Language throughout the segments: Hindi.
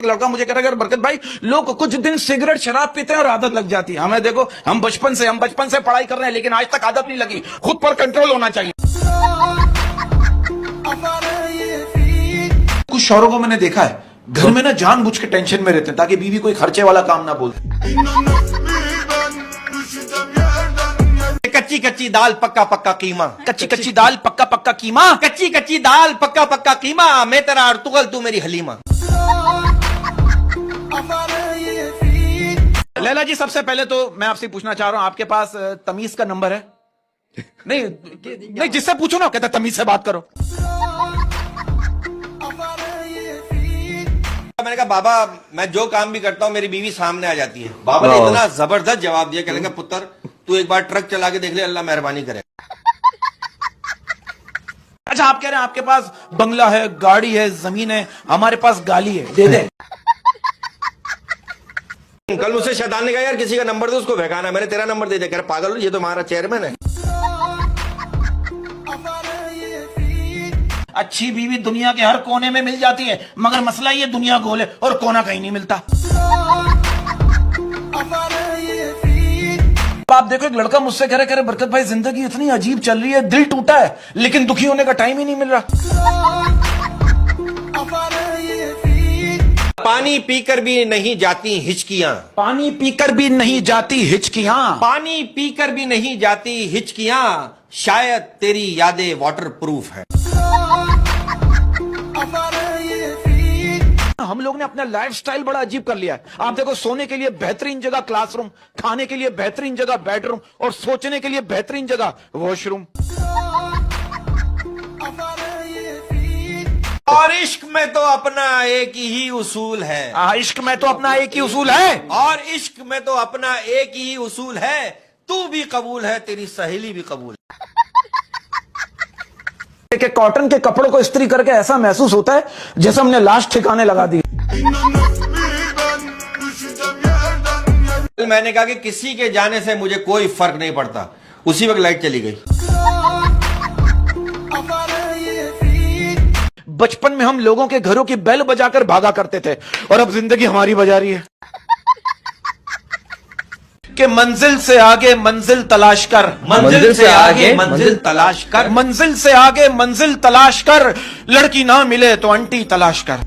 लड़का मुझे कह रहा है बरकत भाई लोग कुछ दिन सिगरेट शराब पीते हैं और आदत लग जाती है। हमें देखो हम बचपन से पढ़ाई कर रहे हैं लेकिन आज तक आदत नहीं लगी। खुद पर कंट्रोल होना चाहिए। कुछ शौहरों को मैंने देखा है घर में ना जानबूझ के टेंशन में रहते हैं ताकि बीवी कोई खर्चे वाला काम ना बोल। कच्ची कच्ची दाल पक्का पक्का कीमा, कच्ची कच्ची दाल पक्का पक्का कीमा, कच्ची कच्ची दाल पक्का पक्का कीमा, मैं तेरा अर्तुगल तू मेरी हलीमा। लैला जी सबसे पहले तो मैं आपसे पूछना चाह रहा हूं आपके पास तमीज का नंबर है? नहीं जिससे पूछो ना कहता तमीज से बात करो। मैंने कहा बाबा मैं जो काम भी करता हूँ मेरी बीवी सामने आ जाती है। बाबा ने इतना जबरदस्त जवाब दिया, कहने का पुत्र तू एक बार ट्रक चला के देख ले, अल्लाह मेहरबानी करे। अच्छा आप कह रहे हैं आपके पास बंगला है, गाड़ी है, जमीन है, हमारे पास गाली है, दे दे। कल मुझसे शैतान ने कहा यार किसी का नंबर दो उसको बहकाना, मैंने तेरा नंबर दे दिया। कह रहा पागल हो ये तो हमारा चेयरमैन है। अच्छी बीवी दुनिया के हर कोने में मिल जाती है मगर मसला ये दुनिया गोल है और कोना कहीं नहीं मिलता। आप देखो एक लड़का मुझसे कह रहे बरकत भाई जिंदगी इतनी अजीब चल रही है, दिल टूटा है लेकिन दुखी होने का टाइम ही नहीं मिल रहा। पानी पीकर भी नहीं जाती हिचकियां, पानी पीकर भी नहीं जाती हिचकियां, पानी पीकर भी नहीं जाती हिचकियां, शायद तेरी यादें वाटर प्रूफ है। हम लोग ने अपना लाइफस्टाइल बड़ा अजीब कर लिया है। आप देखो सोने के लिए बेहतरीन जगह क्लासरूम, खाने के लिए बेहतरीन जगह बेडरूम और सोचने के लिए बेहतरीन जगह वॉशरूम। और इश्क में तो अपना एक ही उसूल है, इश्क में तो अपना एक ही उसूल है, और इश्क में तो अपना एक ही उसूल है, तू भी कबूल है तेरी सहेली भी कबूल है। कि कॉटन के कपड़ों को इस्त्री करके ऐसा महसूस होता है जैसे हमने लाश ठिकाने लगा दी। मैंने कहा कि किसी के जाने से मुझे कोई फर्क नहीं पड़ता, उसी वक्त लाइट चली गई। बचपन में हम लोगों के घरों की बेल बजाकर भागा करते थे और अब जिंदगी हमारी बजा रही है कि मंजिल से आगे मंजिल तलाश कर, मंजिल से आगे मंजिल तलाश कर, मंजिल से आगे मंजिल तलाश कर, लड़की ना मिले तो आंटी तलाश कर।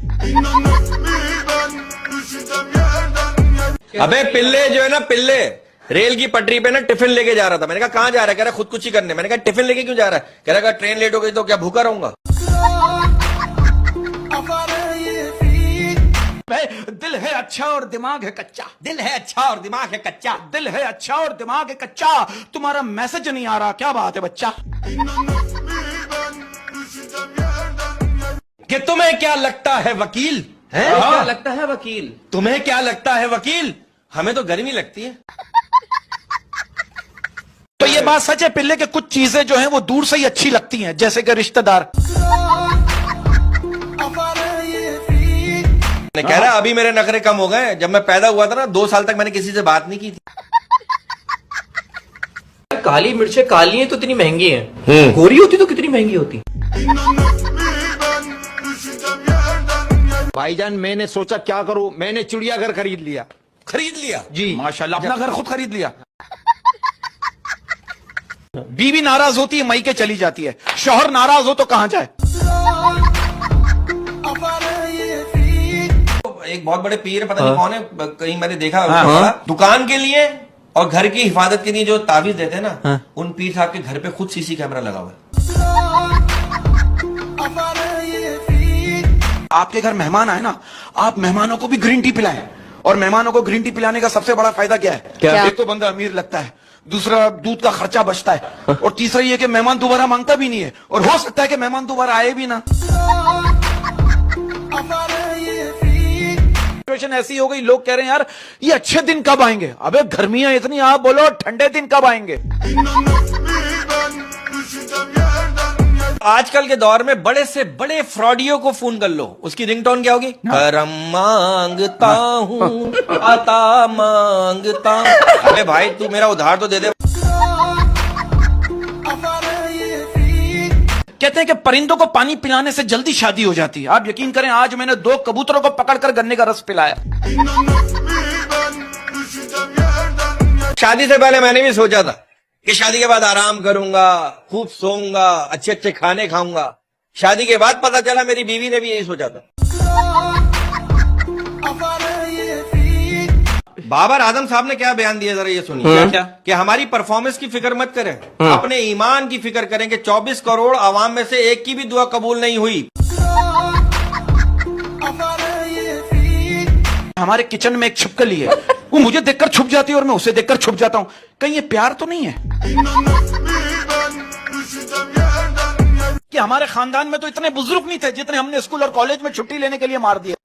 अबे पिल्ले जो है ना पिल्ले, रेल की पटरी पे ना टिफिन लेके जा रहा था। मैंने कहा कहां जा रहा है? कह रहा खुदकुशी करने। मैंने कहा टिफिन लेके क्यों जा रहा है? कह रहा ट्रेन लेट हो गई तो क्या भूखा रहूंगा? दिल है अच्छा और दिमाग है कच्चा, दिल है अच्छा और दिमाग है कच्चा, दिल है अच्छा और दिमाग है कच्चा, तुम्हारा मैसेज नहीं आ रहा, क्या बात है बच्चा? कि तुम्हें क्या लगता है वकील है? क्या लगता है वकील? तुम्हें क्या लगता है वकील? हमें तो गर्मी लगती है। तो ये बात सच है पिल्ले के कुछ चीजें जो हैं वो दूर से ही अच्छी लगती हैं, जैसे कि रिश्तेदार। कह रहा अभी मेरे नखरे कम हो गए, जब मैं पैदा हुआ था ना 2 साल तक मैंने किसी से बात नहीं की थी। काली मिर्चें काली हैं तो इतनी महंगी हैं, गोरी होती तो कितनी महंगी होती। भाईजान मैंने सोचा क्या करूं, मैंने चिड़ियाघर खरीद लिया। खरीद लिया जी माशाल्लाह, अपना घर खुद खरीद लिया। बीवी नाराज होती है मई के चली जाती है, शौहर नाराज हो तो कहां जाए? एक बहुत बड़े पीर पता नहीं कौन है, कहीं मैंने देखा दुकान के लिए और घर की हिफाजत के लिए जो ताबीज देते हैं ना, उन पीर साहब के घर पे खुद सीसी कैमरा लगा हुआ है। आपके घर मेहमान आए ना, आप मेहमानों को भी ग्रीन टी पिलाएं। और मेहमानों को ग्रीन टी पिलाने का सबसे बड़ा फायदा क्या है? क्या? एक तो बंदा अमीर लगता है, दूसरा दूध का खर्चा बचता है, और तीसरा ये कि मेहमान दोबारा मांगता भी नहीं है, और हो सकता है कि मेहमान दोबारा आए भी ना। सिचुएशन ऐसी हो गई, लोग कह रहे हैं यार ये अच्छे दिन कब आएंगे? अबे गर्मियां इतनी, आप बोलो ठंडे दिन कब आएंगे? आजकल के दौर में बड़े से बड़े फ्रॉडियो को फोन कर लो, उसकी रिंगटोन क्या होगी? करम मांगता हूँ अता मांगता हूँ। अरे भाई तू मेरा उधार तो दे दे। कहते हैं कि परिंदों को पानी पिलाने से जल्दी शादी हो जाती है। आप यकीन करें, आज मैंने 2 कबूतरों को पकड़कर गन्ने का रस पिलाया। शादी से पहले मैंने भी सोचा था कि शादी के बाद आराम करूंगा, खूब सोऊंगा, अच्छे अच्छे खाने खाऊंगा। शादी के बाद पता चला मेरी बीवी ने भी यही सोचा था। बाबर आजम साहब ने क्या बयान दिया, जरा ये सुनिए। क्या? कि हमारी परफॉर्मेंस की फिक्र मत करें, अपने ईमान की फिक्र करें कि 24 करोड़ आवाम में से एक की भी दुआ कबूल नहीं हुई। हमारे किचन में एक छिपकली है, वो मुझे देखकर छुप जाती है और मैं उसे देखकर छुप जाता हूँ। कहीं ये प्यार तो नहीं है? कि हमारे खानदान में तो इतने बुजुर्ग नहीं थे जितने हमने स्कूल और कॉलेज में छुट्टी लेने के लिए मार दिए।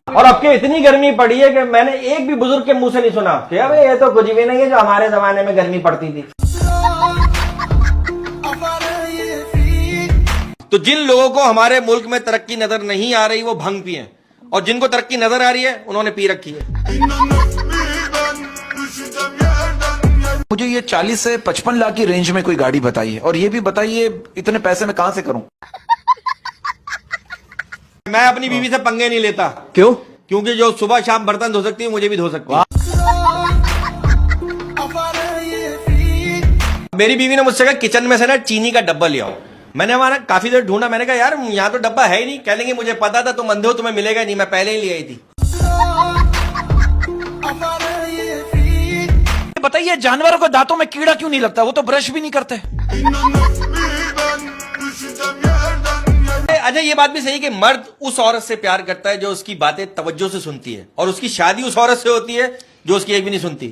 और अब के इतनी गर्मी पड़ी है कि मैंने एक भी बुजुर्ग के मुंह से नहीं सुना कि अबे ये तो कुछ भी नहीं है जो हमारे जमाने में गर्मी पड़ती थी। तो जिन लोगों को हमारे मुल्क में तरक्की नजर नहीं आ रही वो भंग पिए, और जिनको तरक्की नजर आ रही है उन्होंने पी रखी है। मुझे ये 40 से 55 लाख की रेंज में कोई गाड़ी बताइए, और ये भी बताइए इतने पैसे मैं कहां से करूं? मैं अपनी बीवी से पंगे नहीं लेता। क्यों? क्योंकि जो सुबह शाम बर्तन धो सकती है मुझे भी धो सकती है। मेरी बीवी ने मुझसे कहा किचन में से ना चीनी का डब्बा ले आओ। मैंने वहां काफी देर ढूंढा, मैंने कहा यार यहाँ तो डब्बा है ही नहीं। कह लेंगे मुझे पता था तुम अंधे हो, तुम्हें मिलेगा नहीं, मैं पहले ही ले आई थी। बताइए जानवरों के दांतों में कीड़ा क्यों नहीं लगता? वो तो ब्रश भी नहीं करते। अच्छा ये बात भी सही कि मर्द उस औरत से प्यार करता है जो उसकी बातें तवज्जो से सुनती है, और उसकी शादी उस औरत से होती है जो उसकी एक भी नहीं सुनती।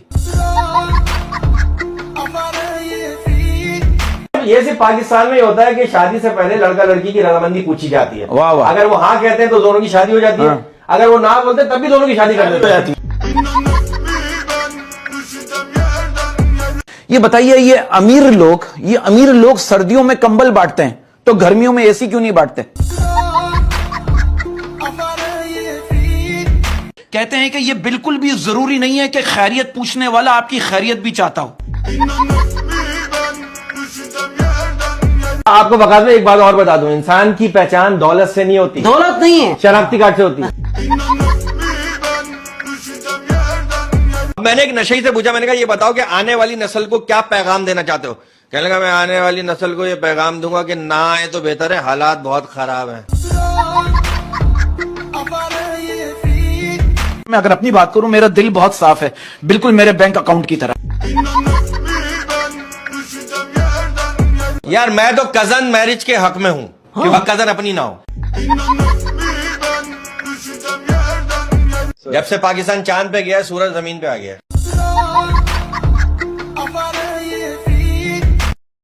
ये सिर्फ पाकिस्तान में ही होता है कि शादी से पहले लड़का लड़की की रजामंदी पूछी जाती है। वाह वाह। अगर वो हाँ कहते हैं तो दोनों की शादी हो जाती है, अगर वो ना बोलते तब भी दोनों की शादी कर देते हैं। ये बताइए, ये अमीर लोग सर्दियों में कंबल बांटते हैं तो गर्मियों में एसी क्यों नहीं बांटते? कहते हैं कि ये बिल्कुल भी जरूरी नहीं है कि खैरियत पूछने वाला आपकी खैरियत भी चाहता हो। आपको वक़्त में एक बात और बता दूं, इंसान की पहचान दौलत से नहीं होती, दौलत नहीं है, शनाख्ती कार्ड से होती है। मैंने एक नशे से पूछा, मैंने कहा ये बताओ कि आने वाली नस्ल को क्या पैगाम देना चाहते हो? कहने लगा मैं आने वाली नस्ल को ये पैगाम दूंगा कि ना आए तो बेहतर है, हालात बहुत खराब हैं। मैं अगर अपनी बात करूं, मेरा दिल बहुत साफ है, बिल्कुल मेरे बैंक अकाउंट की तरह। यार मैं तो कजन मैरिज के हक में हूं कि वह कजन अपनी ना हो। जब से पाकिस्तान चांद पे गया, सूरज जमीन पे आ गया।